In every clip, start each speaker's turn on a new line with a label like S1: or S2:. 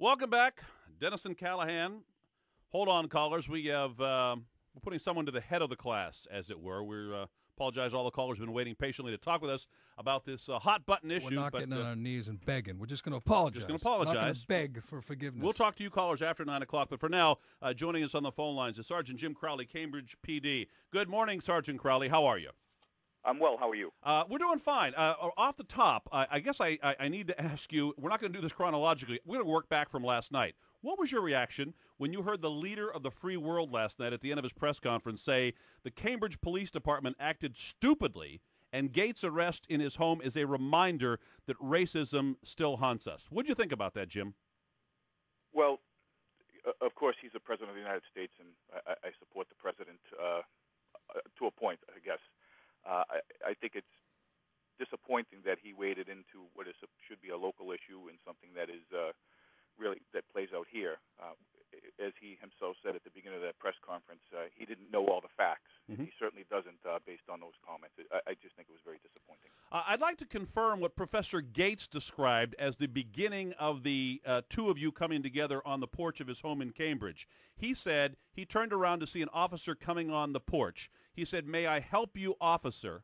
S1: Welcome back, Dennis and Callahan. Hold on, callers. We're putting someone to the head of the class, as it were. We apologize. All the callers have been waiting patiently to talk with us about this hot button issue.
S2: We're not getting on our knees and begging. We're just going to apologize.
S1: Just going to apologize.
S2: We're not going to beg for forgiveness.
S1: We'll talk to you callers after 9 o'clock. But for now, joining us on the phone lines is Sergeant Jim Cowley, Cambridge PD. Good morning, Sergeant Cowley. How are you?
S3: I'm well. How are you?
S1: We're doing fine. Off the top, I guess I need to ask you, we're not going to do this chronologically. We're going to work back from last night. What was your reaction when you heard the leader of the free world last night at the end of his press conference say the Cambridge Police Department acted stupidly and Gates' arrest in his home is a reminder that racism still haunts us? What did you think about that, Jim?
S3: Well, of course, he's the President of the United States, and I support the President to a point, I guess. I think it's disappointing that he waded into what should be a local issue and something that is really that plays out here. As he himself said at the beginning of that press conference, he didn't know all the facts. Mm-hmm. He certainly doesn't based on those comments. I just think it was very disappointing.
S1: I'd like to confirm what Professor Gates described as the beginning of the two of you coming together on the porch of his home in Cambridge. He said he turned around to see an officer coming on the porch. He said, "May I help you, officer?"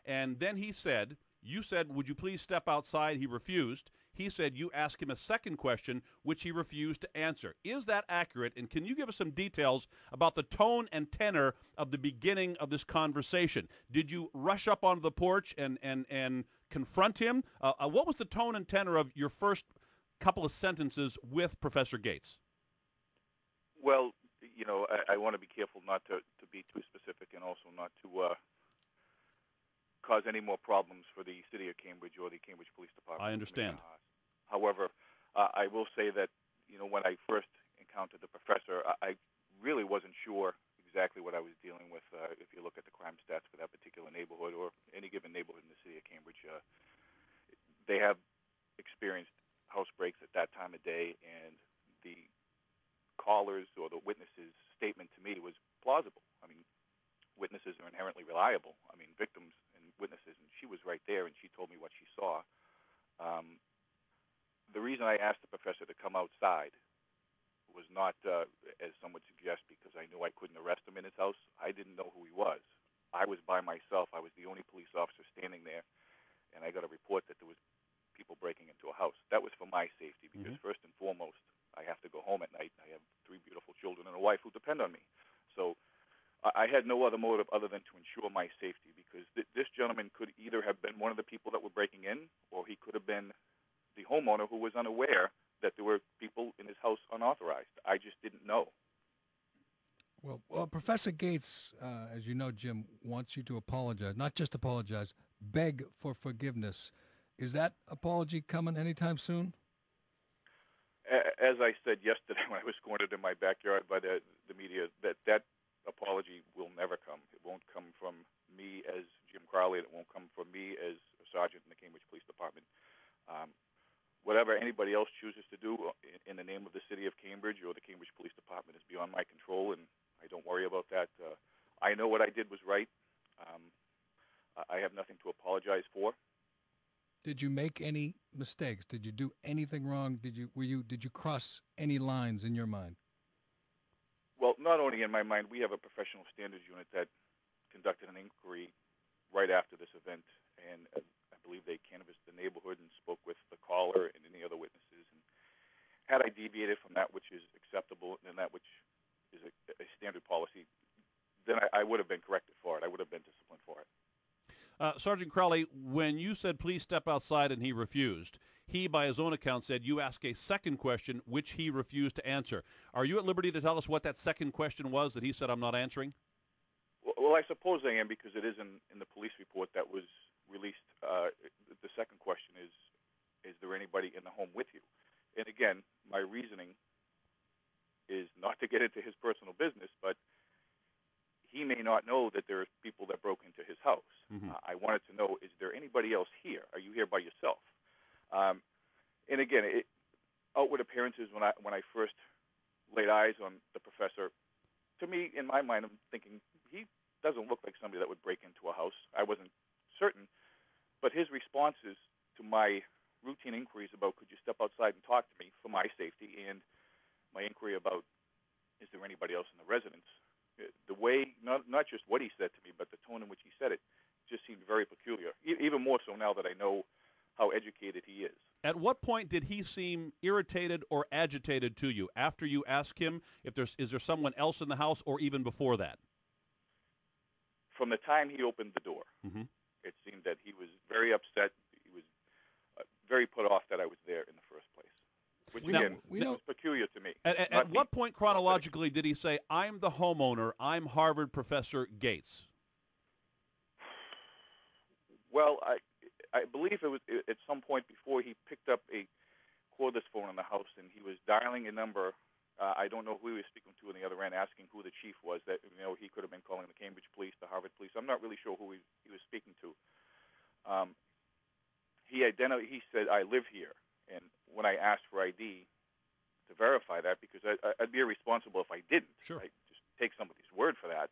S1: And then he said, you said, "Would you please step outside?" He refused. He said you asked him a second question, which he refused to answer. Is that accurate? And can you give us some details about the tone and tenor of the beginning of this conversation? Did you rush up onto the porch and confront him? What was the tone and tenor of your first couple of sentences with Professor Gates?
S3: Well, you know, I want to be careful not to be too specific and also not to cause any more problems for the city of Cambridge or the Cambridge Police Department.
S1: I understand.
S3: However, I will say that, you know, when I first encountered the professor, I really wasn't sure exactly what I was dealing with. If you look at the crime stats for that particular neighborhood or any given neighborhood in the city of Cambridge, they have experienced house breaks at that time of day, and the callers or the witnesses' statement to me was plausible. I mean, witnesses are inherently reliable. I mean, victims and witnesses, and she was right there, and she told me what she saw. The reason I asked the professor to come outside was not, as some would suggest, because I knew I couldn't arrest him in his house. I didn't know who he was. I was by myself. I was the only police officer standing there, and I got a report that there was people breaking into a house. That was for my safety, because first and foremost, I have to go home at night. I have 3 beautiful children and a wife who depend on me. So I had no other motive other than to ensure my safety, because this gentleman could either have been one of the people that were breaking in, or he could have been the homeowner who was unaware that there were people in his house unauthorized. I just didn't know.
S2: Well, Professor Gates, as you know, Jim, wants you to apologize, not just apologize, beg for forgiveness. Is that apology coming anytime soon?
S3: As I said yesterday when I was cornered in my backyard by the media, that apology will never come. It won't come from me as Jim Cowley, and it won't come from me as a sergeant in the Cambridge Police Department. Whatever anybody else chooses to do in the name of the city of Cambridge or the Cambridge Police Department is beyond my control, and I don't worry about that. I know what I did was right. I have nothing to apologize for.
S2: Did you make any mistakes? Did you do anything wrong? Did you cross any lines in your mind?
S3: Well, not only in my mind, we have a professional standards unit that conducted an inquiry right after this event, and I believe they canvassed the neighborhood and spoke with the caller and any other witnesses. And had I deviated from that which is acceptable and that which is a standard policy, then I would have been corrected for it. I would have been disciplined for it.
S1: Sergeant Cowley, when you said please step outside and he refused, he, by his own account, said you asked a second question which he refused to answer. Are you at liberty to tell us what that second question was that he said I'm not answering?
S3: Well, I suppose I am, because it is in the police report that was released. The second question is there anybody in the home with you? And again, my reasoning is not to get into his personal business, but he may not know that there are people that broke into his house. Mm-hmm. I wanted to know, is there anybody else here? Are you here by yourself? And again, outward appearances, when I first laid eyes on the professor, to me, in my mind, I'm thinking, he doesn't look like somebody that would break into a house. I wasn't certain, but his responses to my routine inquiries about could you step outside and talk to me for my safety, and my inquiry about is there anybody else in the residence. The way, not just what he said to me, but the tone in which he said it, just seemed very peculiar. Even more so now that I know how educated he is.
S1: At what point did he seem irritated or agitated to you? After you ask him if is there someone else in the house, or even before that?
S3: From the time he opened the door, it seemed that he was very upset. He was very put off that I was there in the first place, which was peculiar to me.
S1: At what point chronologically did he say, "I'm the homeowner, I'm Harvard Professor Gates"?
S3: Well, I believe it was at some point before he picked up a cordless phone in the house, and he was dialing a number. I don't know who he was speaking to on the other end, asking who the chief was. That he could have been calling the Cambridge police, the Harvard police. I'm not really sure who he was speaking to. He said, "I live here," and when I asked for ID to verify that, because I'd be irresponsible if I didn't.
S1: Sure.
S3: I'd just take somebody's word for that.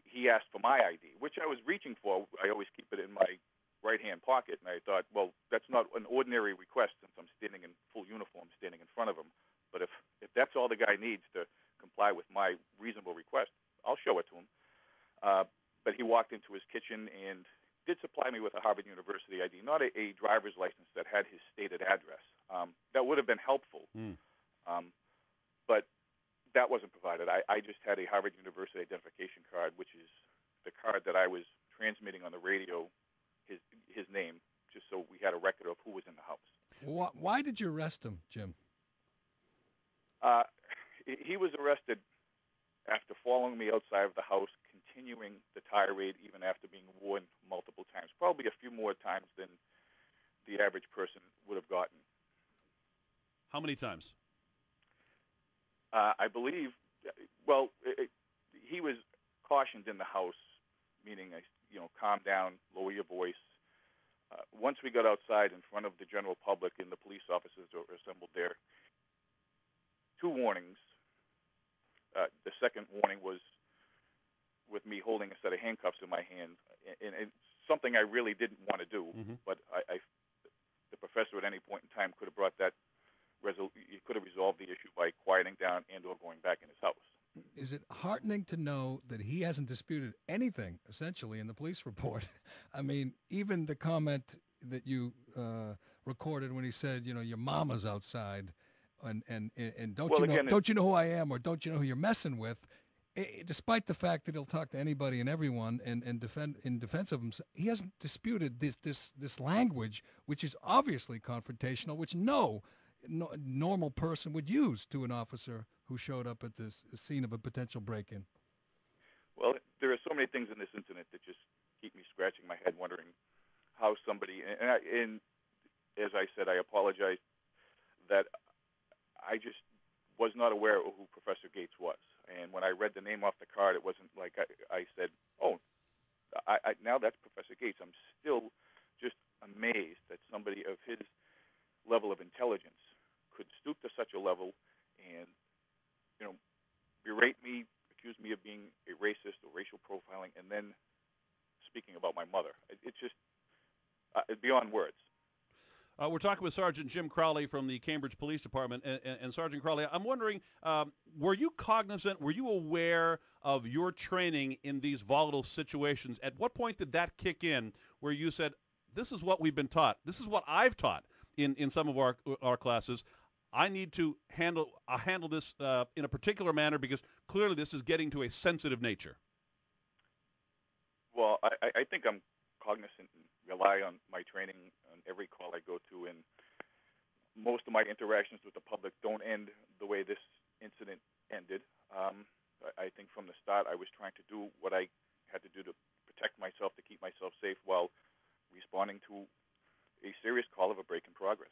S3: He asked for my ID, which I was reaching for. I always keep it in my right-hand pocket, and I thought, well, that's not an ordinary request since I'm standing in full uniform, standing in front of him. But if that's all the guy needs to comply with my reasonable request, I'll show it to him. But he walked into his kitchen and did supply me with a Harvard University ID, not a driver's license that had his stated address. That would have been helpful. But that wasn't provided. I just had a Harvard University identification card, which is the card that I was transmitting on the radio, his name, just so we had a record of who was in the house.
S2: Why did you arrest him, Jim?
S3: He was arrested after following me outside of the house, continuing the tirade even after being warned multiple times, probably a few more times than the average person would have gotten.
S1: How many times?
S3: I believe, he was cautioned in the house, meaning, calm down, lower your voice. Once we got outside in front of the general public and the police officers were assembled there, 2 warnings. The second warning was with me holding a set of handcuffs in my hand, and it's something I really didn't want to do, but the professor at any point in time could have brought that. He could have resolved the issue by quieting down and or going back in his house.
S2: Is it heartening to know that he hasn't disputed anything, essentially, in the police report? I mean, even the comment that you recorded when he said, your mama's outside, and don't you know who I am, or don't you know who you're messing with? Despite the fact that he'll talk to anybody and everyone and defend in defense of himself, he hasn't disputed this language, which is obviously confrontational, which no normal person would use to an officer who showed up at this scene of a potential break-in.
S3: Well, there are so many things in this incident that just keep me scratching my head, wondering how somebody. And as I said, I apologize that I just was not aware of who Professor Gates was. And when I read the name off the card, it wasn't like I said, "Oh, now that's Professor Gates." I'm still just amazed that somebody of his level of intelligence could stoop to such a level and, berate me, accuse me of being a racist or racial profiling, and then speaking about my mother. It's just beyond words.
S1: We're talking with Sergeant Jim Cowley from the Cambridge Police Department. And Sergeant Cowley, I'm wondering, were you cognizant, were you aware of your training in these volatile situations? At what point did that kick in where you said, this is what we've been taught, this is what I've taught in some of our classes, I need to handle this in a particular manner because clearly this is getting to a sensitive nature?
S3: Well, I think I'm cognizant and rely on my training on every call I go to, and most of my interactions with the public don't end the way this incident ended. I think from the start I was trying to do what I had to do to protect myself, to keep myself safe while responding to a serious call of a break in progress.